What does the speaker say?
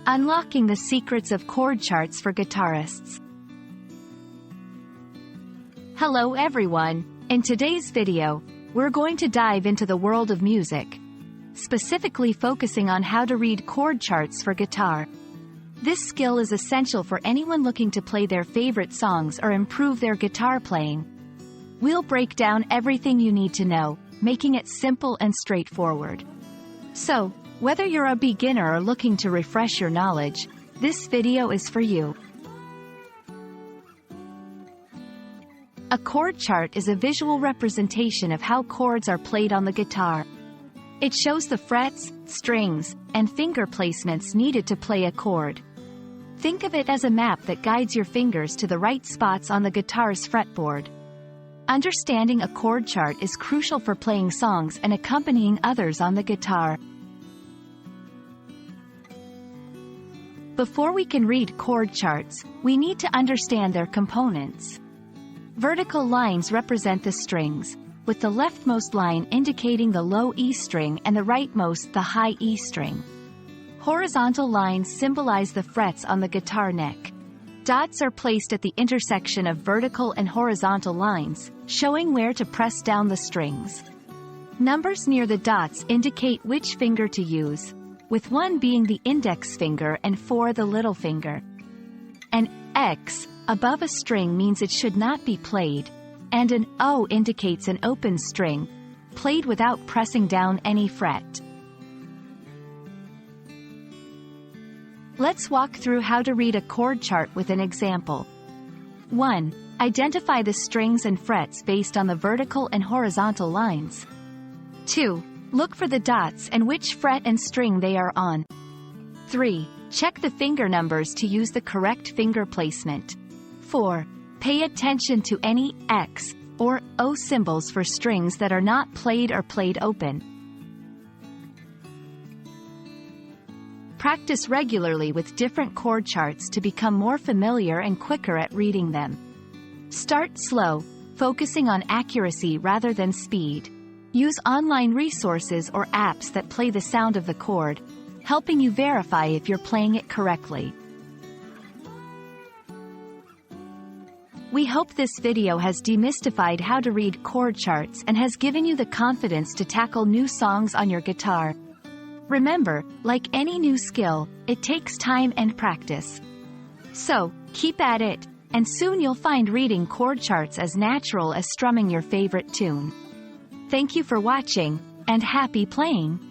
Unlocking the secrets of chord charts for guitarists. Hello everyone, in today's video, we're going to dive into the world of music, specifically focusing on how to read chord charts for guitar. This skill is essential for anyone looking to play their favorite songs or improve their guitar playing. We'll break down everything you need to know, making it simple and straightforward. So, whether you're a beginner or looking to refresh your knowledge, this video is for you. A chord chart is a visual representation of how chords are played on the guitar. It shows the frets, strings, and finger placements needed to play a chord. Think of it as a map that guides your fingers to the right spots on the guitar's fretboard. Understanding a chord chart is crucial for playing songs and accompanying others on the guitar. Before we can read chord charts, we need to understand their components. Vertical lines represent the strings, with the leftmost line indicating the low E string and the rightmost the high E string. Horizontal lines symbolize the frets on the guitar neck. Dots are placed at the intersection of vertical and horizontal lines, showing where to press down the strings. Numbers near the dots indicate which finger to use, with 1 being the index finger and 4 the little finger. An X above a string means it should not be played, and an O indicates an open string, played without pressing down any fret. Let's walk through how to read a chord chart with an example. 1. Identify the strings and frets based on the vertical and horizontal lines. 2. Look for the dots and which fret and string they are on. 3. Check the finger numbers to use the correct finger placement. 4. Pay attention to any X or O symbols for strings that are not played or played open. Practice regularly with different chord charts to become more familiar and quicker at reading them. Start slow, focusing on accuracy rather than speed. Use online resources or apps that play the sound of the chord, helping you verify if you're playing it correctly. We hope this video has demystified how to read chord charts and has given you the confidence to tackle new songs on your guitar. Remember, like any new skill, it takes time and practice. So, keep at it, and soon you'll find reading chord charts as natural as strumming your favorite tune. Thank you for watching, and happy playing!